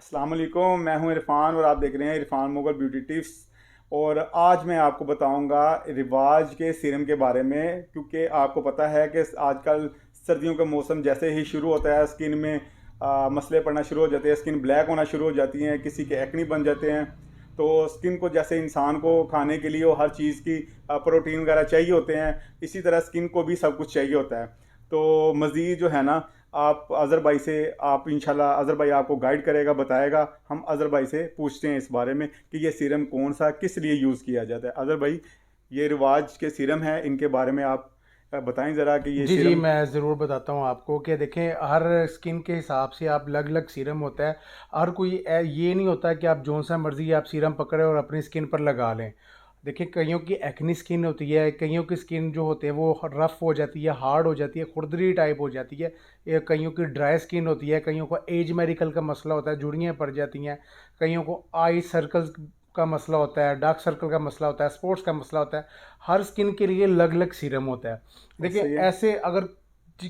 अस्सलाम वालेकुम, मैं हूं इरफान और आप देख रहे हैं इरफान मुगल ब्यूटी टिप्स। और आज मैं आपको बताऊंगा रिवाज के सीरम के बारे में, क्योंकि आपको पता है कि आजकल सर्दियों का मौसम जैसे ही शुरू होता है स्किन में मसले पड़ना शुरू हो जाते हैं, स्किन ब्लैक होना शुरू हो जाती हैं, किसी के एक्नी बन जाते हैं। तो स्किन को जैसे इंसान को खाने के लिए वो हर चीज़ की प्रोटीन वगैरह चाहिए होते हैं, इसी तरह स्किन को भी सब कुछ चाहिए होता है। तो मज़ीद जो है ना, आप अज़हर भाई से, आप इंशाल्लाह अज़हर भाई आपको गाइड करेगा, बताएगा। हम अज़हर भाई से पूछते हैं इस बारे में कि ये सीरम कौन सा किस लिए यूज़ किया जाता है। अज़हर भाई, ये रिवाज के सीरम है, इनके बारे में आप बताएं ज़रा कि ये जी जी, सीरम। मैं ज़रूर बताता हूँ आपको कि देखें, हर स्किन के हिसाब से आप अलग अलग सीरम होता है। हर कोई ये नहीं होता कि आप जो सा मर्ज़ी आप सीरम पकड़े और अपनी स्किन पर लगा लें। देखिए, कईयों की एक्नी स्किन होती है, कईयों की स्किन जो होती है वो रफ़ हो जाती है, हार्ड हो जाती है, खुरदरी टाइप हो जाती है। ये कईयों की ड्राई स्किन होती है, कईयों को एज मेडिकल का मसला होता है, झुर्रियाँ पड़ जाती हैं। कईयों को आई सर्कल्स का मसला होता है, डार्क सर्कल का मसला होता है, स्पॉट्स का मसला होता है। हर स्किन के लिए अलग अलग सीरम होता है। देखिए, सही है। ऐसे अगर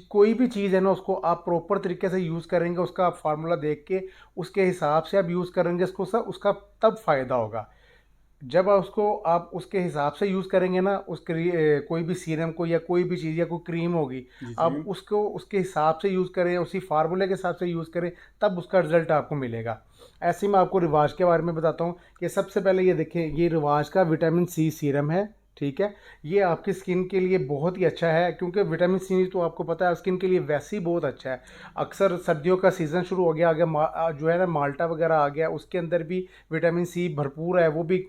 कोई भी चीज़ है ना, उसको आप प्रॉपर तरीके से यूज़ करेंगे, उसका आप फार्मूला देख के उसके हिसाब से आप यूज़ करेंगे, उसको उसका तब फ़ायदा होगा। जब आप उसके हिसाब से यूज़ करेंगे ना, कोई भी सीरम को या कोई भी चीज़ या कोई क्रीम होगी, जी जी। आप उसको उसके हिसाब से यूज़ करें, उसी फार्मूले के हिसाब से यूज़ करें, तब उसका रिजल्ट आपको मिलेगा। ऐसे ही मैं आपको रिवाज के बारे में बताता हूँ कि सबसे पहले ये देखें, ये रिवाज का विटामिन सी सीरम है। ठीक है। ये आपकी स्किन के लिए बहुत ही अच्छा है, क्योंकि विटामिन सी तो आपको पता है स्किन के लिए वैसे ही बहुत अच्छा है। अक्सर सर्दियों का सीज़न शुरू हो गया, आगे जो है ना माल्टा वगैरह आ गया, उसके अंदर भी विटामिन सी भरपूर है, वो भी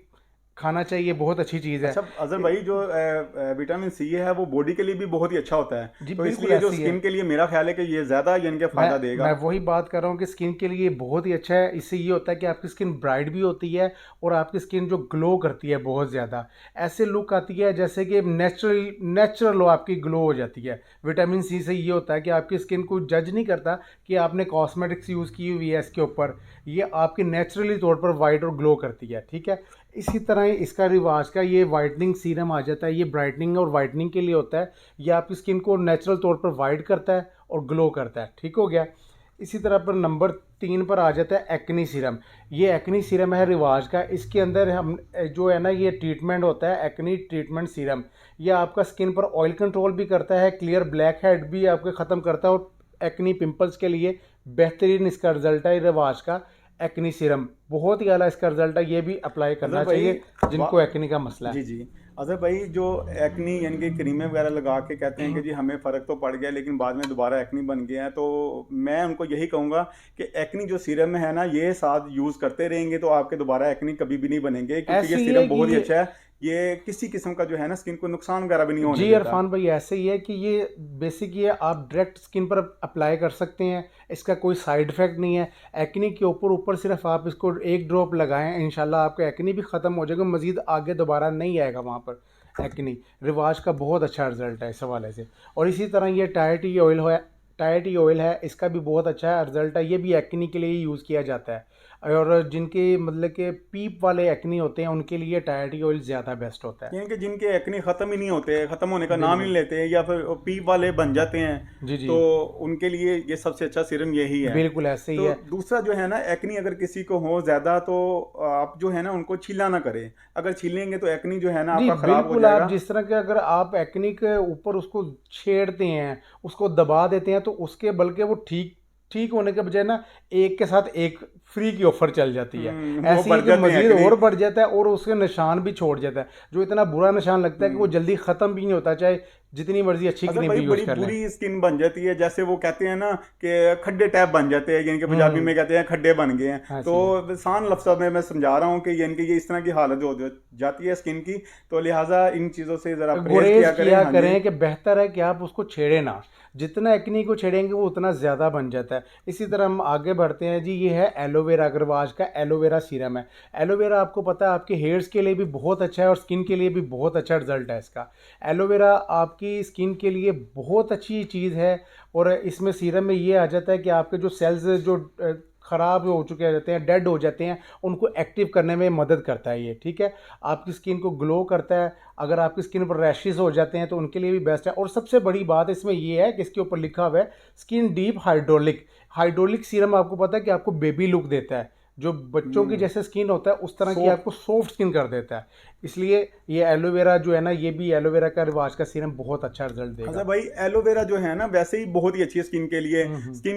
खाना चाहिए, बहुत अच्छी चीज़ है। अच्छा अजहर इ- भाई, जो विटामिन सी है वो बॉडी के लिए भी बहुत ही अच्छा होता है, जी तो बिल्कुल इसलिए जो ऐसे ही है। स्किन के लिए मेरा ख्याल है कि ये ज़्यादा यानी कि मैं फ़ायदा देगा। मैं वही बात कर रहा हूँ कि स्किन के लिए बहुत ही अच्छा है। इससे ये होता है कि आपकी स्किन ब्राइट भी होती है, और आपकी स्किन जो ग्लो करती है बहुत ज़्यादा, ऐसे लुक आती है जैसे कि नेचुरल नेचुरल हो, आपकी ग्लो हो जाती है। विटामिन सी से ये होता है कि आपकी स्किन को जज नहीं करता कि आपने कॉस्मेटिक्स यूज़ की हुई है इसके ऊपर। ये आपकी नेचुरली तौर पर वाइट और ग्लो करती है। ठीक है। इसी तरह ही इसका रिवाज का ये वाइटनिंग सीरम आ जाता है, ये ब्राइटनिंग और वाइटनिंग के लिए होता है। ये आपकी स्किन को नेचुरल तौर पर वाइट करता है और ग्लो करता है। ठीक हो गया। इसी तरह पर नंबर 3 पर आ जाता है एक्नी सीरम। ये एक्नी सीरम है रिवाज का। इसके अंदर हम जो है ना, ये ट्रीटमेंट होता है एक्नी ट्रीटमेंट सीरम। ये आपका स्किन पर ऑयल कंट्रोल भी करता है, क्लियर ब्लैक हेड भी आपके ख़त्म करता है, और एक्नी पिंपल्स के लिए बेहतरीन इसका रिजल्ट है रिवाज का। एक्नी सीरम बहुत ही आला इसका रिजल्ट है, ये भी अप्लाई अजहर करना भाई, चाहिए जिनको एक्नी का मसला है। जी जी। अजहर भाई, जो एक्नी यानी कि क्रीमें वगैरह लगा के कहते हैं कि जी हमें फ़र्क तो पड़ गया लेकिन बाद में दोबारा एक्नी बन गया है, तो मैं उनको यही कहूँगा कि एक्नी जो सीरम है ना, ये साथ यूज़ करते रहेंगे तो आपके दोबारा एक्नी कभी भी नहीं बनेंगे, क्योंकि ये ऐसे ही है सीरम कि बहुत ही ये अच्छा है। ये किसी किस्म का जो है ना स्किन को नुकसान वगैरह भी नहीं होने जी देता। इरफान भाई, ऐसे ही है कि ये बेसिक ये आप डायरेक्ट स्किन पर अप्लाई कर सकते हैं, इसका कोई साइड इफेक्ट नहीं है। एक्नी के ऊपर ऊपर सिर्फ आप इसको एक ड्रॉप लगाएं, इंशाल्लाह आपका एक्नी भी ख़त्म हो जाएगा, मज़ीद आगे दोबारा नहीं आएगा वहाँ पर एक्नी। रिवाज का बहुत अच्छा रिजल्ट है इस हवाले से। और इसी तरह ये टायटी ऑयल है, इसका भी बहुत अच्छा रिजल्ट है। ये भी एक्नी के लिए ही यूज़ किया जाता है। और जिनके मतलब के पीप वाले एक्नी होते हैं, उनके लिए टायटी ऑयल ज़्यादा बेस्ट होता है। यानी कि जिनके एक्ने ख़त्म ही नहीं होते, ख़त्म होने का नाम ही नहीं बिल्कुल। लेते, या फिर पीप वाले बन जाते हैं, जी जी। तो उनके लिए ये सबसे अच्छा सीरम यही है। बिल्कुल ऐसे ही तो है। दूसरा जो है ना, एक्नी अगर किसी को हो ज़्यादा, तो आप जो है ना उनको छीला ना करें। अगर छीलेंगे तो एक्नी जो है ना जी आपका ख़राब हो बिल्कुल, आप जाएगा। जिस तरह के अगर आप एक्ने के ऊपर उसको छेड़ते हैं, उसको दबा देते हैं, तो उसके बल्कि वो ठीक ठीक होने के बजाय ना, एक के साथ एक फ्री की ऑफर चल जाती है। वो ऐसे ही बढ़ है कि जाते हैं मजीद एक्नी। और बढ़ जाता है, और उसके निशान भी छोड़ जाता है, जो इतना बुरा निशान लगता है कि वो हम्म। जल्दी ख़त्म भी नहीं होता, चाहे जितनी मर्जी अच्छी अगर क्रीम भाई भी यूज़ बड़ी कर लें। बुरी स्किन बन जाती है, जैसे वो कहते हैं ना कि खड्डे टैप बन जाते हैं, यानी कि पंजाबी हम्म। में कहते हैं खड्डे बन गए हैं। तो ऐसे ही है। आसान लफ्ज़ों में मैं समझा रहा हूँ कि यानी कि ये इस तरह की हालत हो जाती है स्किन की। तो लिहाजा इन चीज़ों से ज़रा परहेज़ गुरेज किया करें। किया हाँ जी। करें कि बेहतर है कि आप उसको छेड़े ना। जितना एक्नी को छेड़ेंगे वो उतना ज़्यादा बन जाता है। इसी तरह हम आगे बढ़ते हैं जी। ये है एलोवेरा अग्रवाज का एलोवेरा सीरम है। एलोवेरा आपको पता है आपके हेयर्स के लिए भी बहुत अच्छा है, और स्किन के लिए भी बहुत अच्छा रिजल्ट है इसका। एलोवेरा आपकी स्किन के लिए बहुत अच्छी चीज़ है। और इसमें सीरम में ये आ जाता है कि आपके जो सेल्स जो ख़राब हो चुके रहते हैं, डेड हो जाते हैं, उनको एक्टिव करने में मदद करता है ये, ठीक है। आपकी स्किन को ग्लो करता है। अगर आपकी स्किन पर रैशेस हो जाते हैं तो उनके लिए भी बेस्ट है। और सबसे बड़ी बात इसमें ये है कि इसके ऊपर लिखा हुआ है skin deep hydraulic. Hydraulic serum आपको पता है कि आपको बेबी लुक देता है, जो बच्चों की जैसे स्किन होता है उस तरह की सॉफ्ट। आपको सॉफ्ट स्किन कर देता है। इसलिए ये एलोवेरा जो है ना, ये भी एलोवेरा का रिवाज का सीरम बहुत अच्छा रिजल्ट अच्छा देगा। भाई, एलोवेरा जो है ना वैसे ही बहुत ही अच्छी है स्किन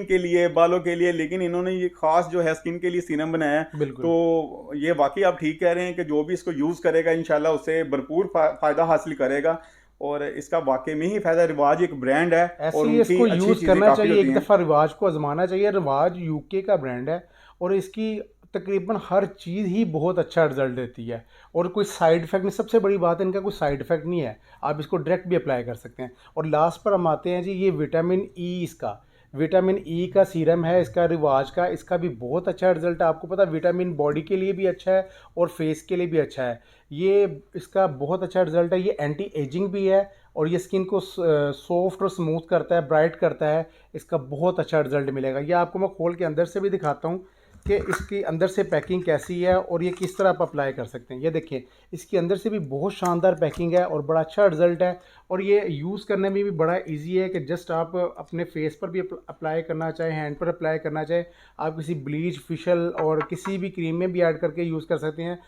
के लिए, बालों के लिए, लेकिन इन्होंने ये खास जो है स्किन के लिए सीरम बनाया है। बिल्कुल। तो ये वाकई आप ठीक कह रहे हैं कि जो भी इसको यूज़ करेगा इंशाल्लाह उससे भरपूर फ़ायदा हासिल करेगा। और इसका वाकई में ही फ़ायदा, रिवाज एक ब्रांड है ऐसे और ही उनकी इसको अच्छी यूज़ चीज़ें करना काफ़ी चाहिए, होती एक हैं। दफ़ा रिवाज को आजमाना चाहिए। रिवाज यूके का ब्रांड है और इसकी तकरीबन हर चीज़ ही बहुत अच्छा रिजल्ट देती है और कोई साइड इफेक्ट नहीं। सबसे बड़ी बात है इनका कोई साइड इफेक्ट नहीं है, आप इसको डायरेक्ट भी अप्लाई कर सकते हैं। और लास्ट पर हम आते हैं जी, ये विटामिन ई, इसका विटामिन ई का सीरम है, इसका रिवाज का, इसका भी बहुत अच्छा रिजल्ट है। आपको पता है विटामिन बॉडी के लिए भी अच्छा है और फेस के लिए भी अच्छा है। ये इसका बहुत अच्छा रिजल्ट है। ये एंटी एजिंग भी है और ये स्किन को सॉफ्ट और स्मूथ करता है, ब्राइट करता है। इसका बहुत अच्छा रिजल्ट मिलेगा। ये आपको मैं खोल के अंदर से भी दिखाता हूँ कि इसकी अंदर से पैकिंग कैसी है और ये किस तरह आप अप्लाई कर सकते हैं। ये देखिए, इसकी अंदर से भी बहुत शानदार पैकिंग है और बड़ा अच्छा रिजल्ट है। और ये यूज़ करने में भी बड़ा इजी है कि जस्ट आप अपने फेस पर भी अप्लाई करना चाहें, हैंड पर अप्लाई करना चाहें, आप किसी ब्लीच, फेशियल और किसी भी क्रीम में भी ऐड करके यूज़ कर सकते हैं।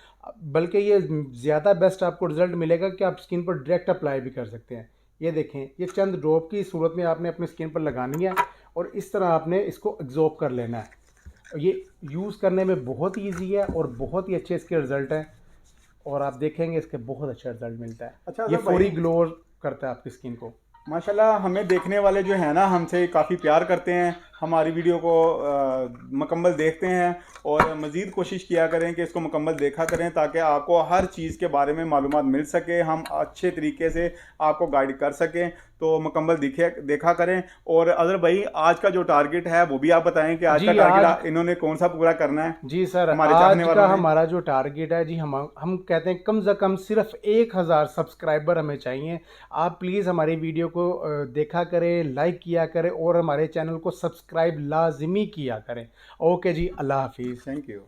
बल्कि ये ज़्यादा बेस्ट आपको रिजल्ट मिलेगा कि आप स्किन पर डायरेक्ट अप्लाई भी कर सकते हैं। ये देखें, ये चंद ड्रॉप की सूरत में आपने अपनी स्किन पर लगानी है और इस तरह आपने इसको एब्जॉर्ब कर लेना है। ये यूज़ करने में बहुत ही ईजी है और बहुत ही अच्छे इसके रिज़ल्ट हैं और आप देखेंगे इसके बहुत अच्छा रिज़ल्ट मिलता है। अच्छा ये अजहर फौरी भाई, ग्लो करता है आपकी स्किन को। माशाल्लाह हमें देखने वाले जो है ना हमसे काफ़ी प्यार करते हैं, हमारी वीडियो को मुकम्मल देखते हैं और मज़ीद कोशिश किया करें कि इसको मुकम्मल देखा करें ताकि आपको हर चीज़ के बारे में मालूमात मिल सके, हम अच्छे तरीके से आपको गाइड कर सकें। तो मुकम्मल देखा करें। और अदर भाई, आज का जो टारगेट है वो भी आप बताएं कि आज का जी आज टारगेट इन्होंने कौन सा पूरा करना है जी सर, हमारे चाहने आज का वालों ने। हमारा जो टारगेट है जी, हम कहते हैं कम से कम सिर्फ 1000 सब्सक्राइबर हमें चाहिए। आप प्लीज़ हमारी वीडियो को देखा करें, लाइक किया करें और हमारे चैनल को सब्सक्राइब लाजमी किया करें। ओके जी, अल्लाह हाफिज़। Thank you.